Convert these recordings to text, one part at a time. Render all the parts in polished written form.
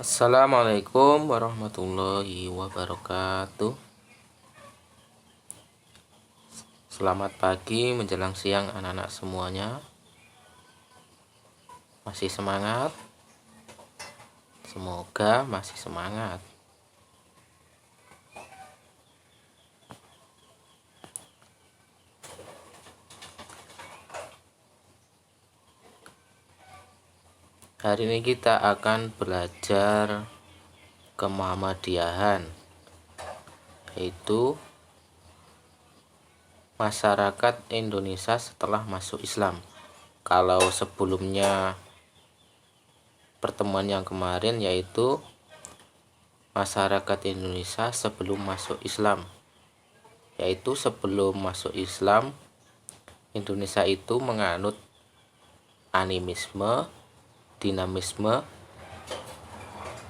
Assalamualaikum warahmatullahi wabarakatuh. Selamat pagi menjelang siang anak-anak semuanya. Masih semangat? Semoga masih semangat. Hari ini kita akan belajar kemuhammadiyahan, yaitu masyarakat Indonesia setelah masuk Islam. Kalau sebelumnya pertemuan yang kemarin yaitu masyarakat Indonesia sebelum masuk Islam, yaitu sebelum masuk Islam Indonesia itu menganut animisme, dinamisme,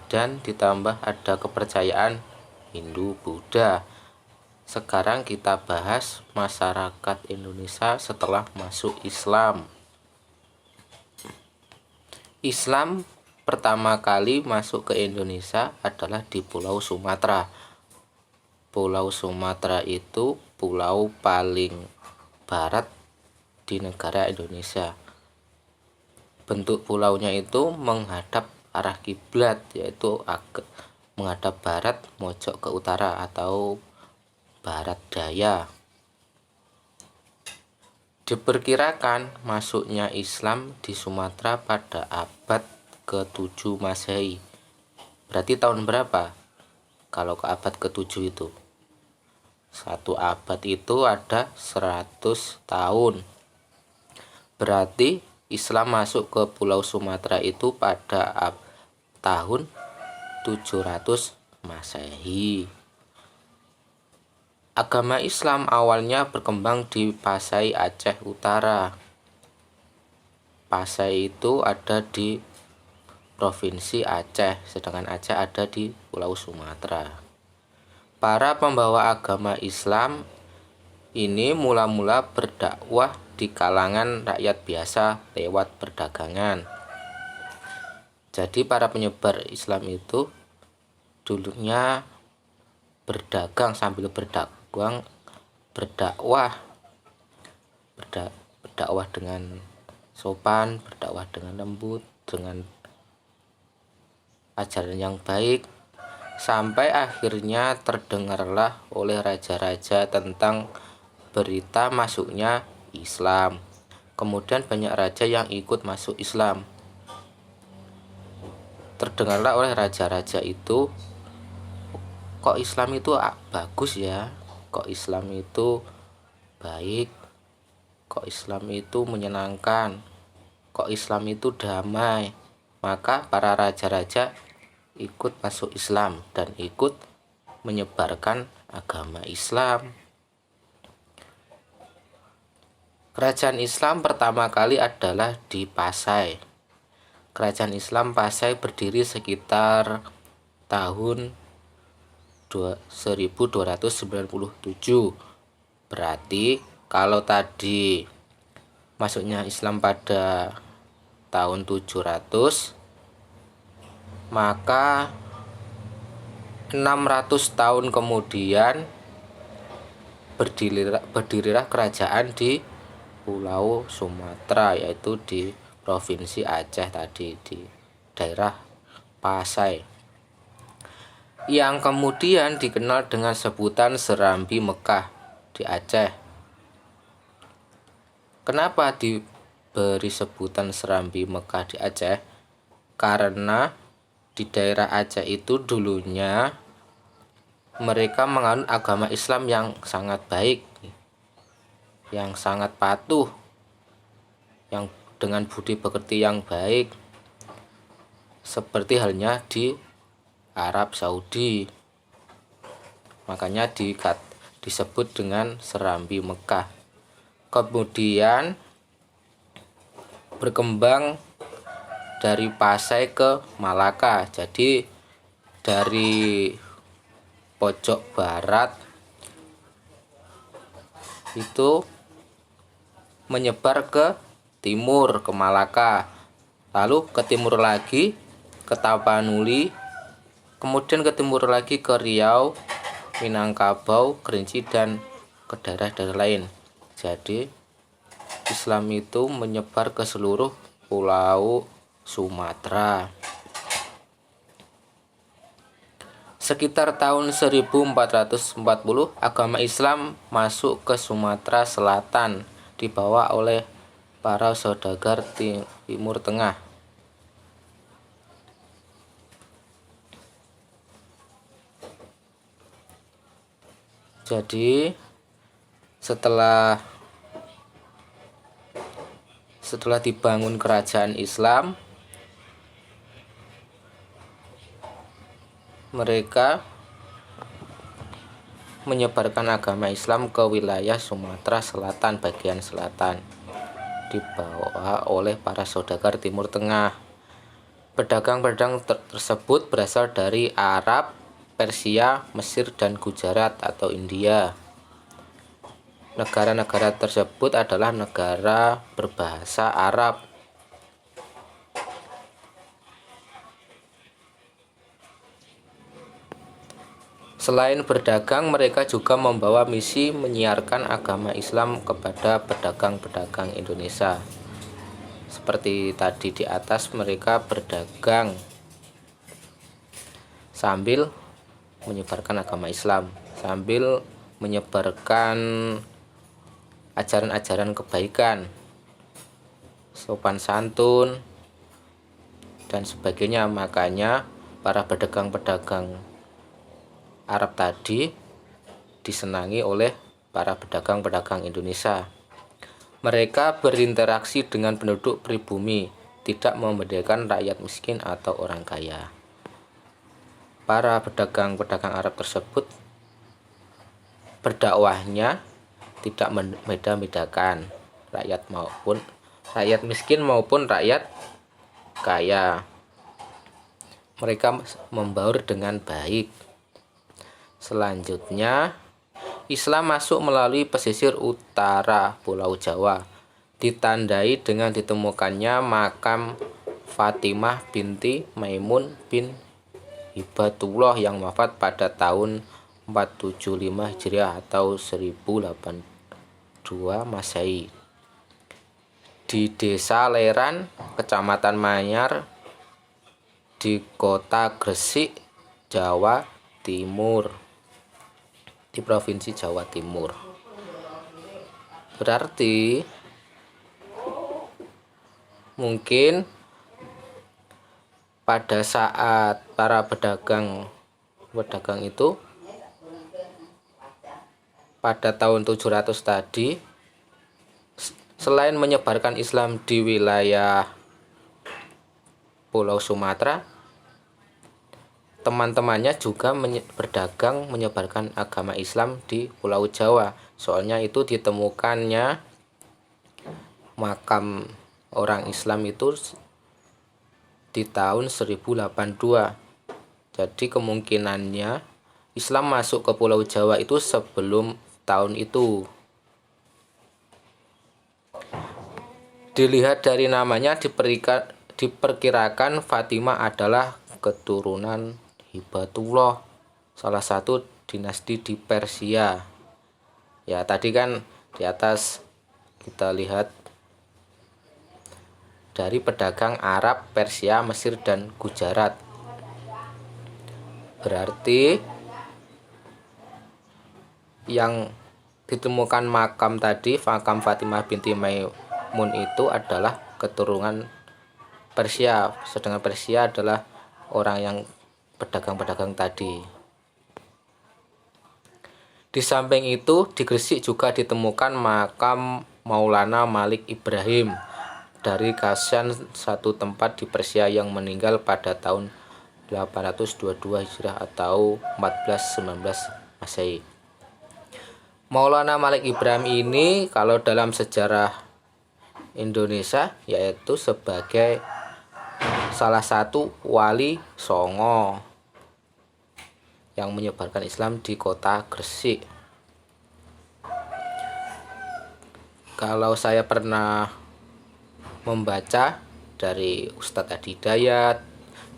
dan ditambah ada kepercayaan Hindu, Buddha. Sekarang kita bahas masyarakat Indonesia setelah masuk Islam. Islam pertama kali masuk ke Indonesia adalah di Pulau Sumatera. Pulau Sumatera itu pulau paling barat di negara Indonesia. Bentuk pulaunya itu menghadap arah kiblat, yaitu menghadap barat, mojok ke utara atau barat daya. Diperkirakan masuknya Islam di Sumatera pada abad ke-7 Masehi. Berarti tahun berapa? Kalau ke abad ke-7 itu. Satu abad itu ada 100 tahun. Berarti Islam masuk ke Pulau Sumatera itu pada tahun 700 Masehi. Agama Islam awalnya berkembang di Pasai, Aceh Utara. Pasai itu ada di Provinsi Aceh, sedangkan Aceh ada di Pulau Sumatera. Para pembawa agama Islam ini mula-mula berdakwah di kalangan rakyat biasa lewat perdagangan. Jadi para penyebar Islam itu dulunya berdagang sambil berdakwah dengan sopan, berdakwah dengan lembut, dengan ajaran yang baik, sampai akhirnya terdengarlah oleh raja-raja tentang berita masuknya Islam. Kemudian banyak raja yang ikut masuk Islam. Terdengarlah oleh raja-raja itu, kok Islam itu bagus ya, kok Islam itu baik, kok Islam itu menyenangkan, kok Islam itu damai. Maka para raja-raja ikut masuk Islam dan ikut menyebarkan agama Islam. Kerajaan Islam pertama kali adalah di Pasai. Kerajaan Islam Pasai berdiri sekitar tahun 1297. Berarti kalau tadi masuknya Islam pada tahun 700, maka 600 tahun kemudian berdirilah kerajaan di Pulau Sumatera, yaitu di Provinsi Aceh tadi, di daerah Pasai, yang kemudian dikenal dengan sebutan Serambi Mekah di Aceh. Kenapa diberi sebutan Serambi Mekah di Aceh? Karena di daerah Aceh itu dulunya mereka menganut agama Islam yang sangat baik, yang sangat patuh, yang dengan budi pekerti yang baik, seperti halnya di Arab Saudi. Makanya disebut dengan Serambi Mekah. Kemudian berkembang dari Pasai ke Malaka. Jadi dari pojok barat itu menyebar ke timur, ke Malaka, lalu ke timur lagi ke Tapanuli, Kemudian ke timur lagi ke Riau, Minangkabau, Kerinci, dan ke daerah-daerah lain. Jadi Islam itu menyebar ke seluruh pulau Sumatera. Sekitar tahun 1440, agama Islam masuk ke Sumatera Selatan, dibawa oleh para saudagar Timur Tengah. Jadi setelah dibangun kerajaan Islam, mereka menyebarkan agama Islam ke wilayah Sumatera Selatan bagian selatan, dibawa oleh para saudagar Timur Tengah. Pedagang-pedagang tersebut berasal dari Arab, Persia, Mesir, dan Gujarat atau India. Negara-negara tersebut adalah negara berbahasa Arab. Selain berdagang, mereka juga membawa misi menyiarkan agama Islam kepada pedagang-pedagang Indonesia. Seperti tadi di atas, mereka berdagang sambil menyebarkan agama Islam, sambil menyebarkan ajaran-ajaran kebaikan, sopan santun, dan sebagainya. Makanya para pedagang-pedagang Arab tadi disenangi oleh para pedagang-pedagang Indonesia. Mereka berinteraksi dengan penduduk pribumi, tidak membedakan rakyat miskin atau orang kaya. Para pedagang-pedagang Arab tersebut berdakwahnya tidak membeda-bedakan rakyat miskin maupun rakyat kaya. Mereka membaur dengan baik. Selanjutnya, Islam masuk melalui pesisir utara Pulau Jawa, ditandai dengan ditemukannya makam Fatimah binti Maimun bin Hibatullah yang wafat pada tahun 475 Hijriah atau 1082 Masehi di Desa Leran, Kecamatan Manyar, di Kota Gresik, Jawa Timur, di Provinsi Jawa Timur. Berarti mungkin pada saat para pedagang itu pada tahun 700 tadi, selain menyebarkan Islam di wilayah Pulau Sumatera, teman-temannya juga berdagang menyebarkan agama Islam di Pulau Jawa. Soalnya itu ditemukannya makam orang Islam itu di tahun 1082. Jadi kemungkinannya Islam masuk ke Pulau Jawa itu sebelum tahun itu. Dilihat dari namanya, diperkirakan Fatimah adalah keturunan Hibatullah, salah satu dinasti di Persia. Ya, tadi kan di atas kita lihat dari pedagang Arab, Persia, Mesir, dan Gujarat. Berarti yang ditemukan makam tadi, makam Fatimah binti Maimun itu adalah keturunan Persia, sedangkan Persia adalah orang yang pedagang-pedagang tadi. Di samping itu, di Gresik juga ditemukan makam Maulana Malik Ibrahim dari Kasyan, satu tempat di Persia yang meninggal pada tahun 822 Hijriah atau 1419 Masehi. Maulana Malik Ibrahim ini kalau dalam sejarah Indonesia yaitu sebagai salah satu wali Songo yang menyebarkan Islam di kota Gresik. Kalau saya pernah membaca dari Ustadz Adi Hidayat,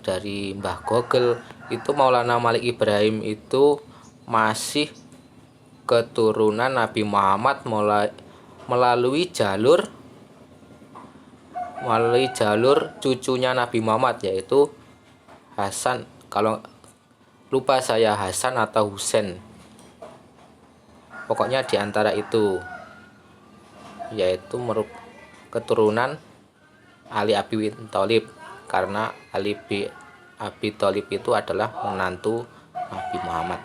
dari Mbah Gogel itu Maulana Malik Ibrahim itu masih keturunan Nabi Muhammad melalui jalur cucunya Nabi Muhammad, yaitu Hasan, kalau lupa saya Hasan atau Husain, pokoknya di antara itu, yaitu keturunan Ali Abi Thalib, karena Ali Abi Thalib itu adalah menantu Nabi Muhammad.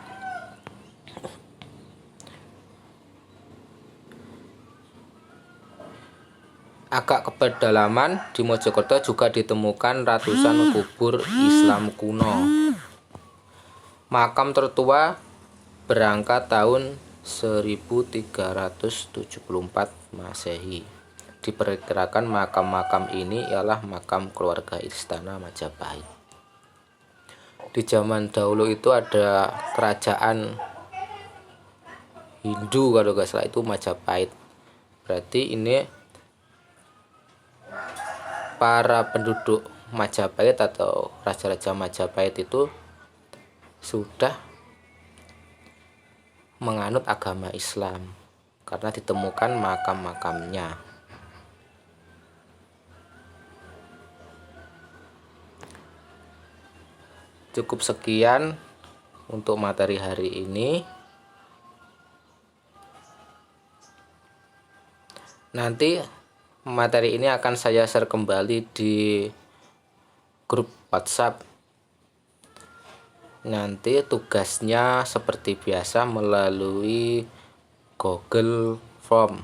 Agak ke pedalaman di Mojokerto juga ditemukan ratusan kubur Islam kuno. Makam tertua berangkat tahun 1374 Masehi. Diperkirakan makam-makam ini ialah makam keluarga Istana Majapahit. Di zaman dahulu itu ada kerajaan Hindu kalau nggak salah, itu Majapahit. Berarti ini para penduduk Majapahit atau raja-raja Majapahit itu sudah menganut agama Islam karena ditemukan makam-makamnya. Cukup sekian untuk materi hari ini. Nanti materi ini akan saya share kembali di grup WhatsApp. Nanti tugasnya seperti biasa melalui Google Form.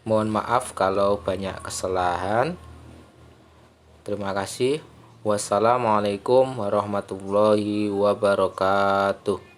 Mohon maaf kalau banyak kesalahan. Terima kasih. Wassalamualaikum warahmatullahi wabarakatuh.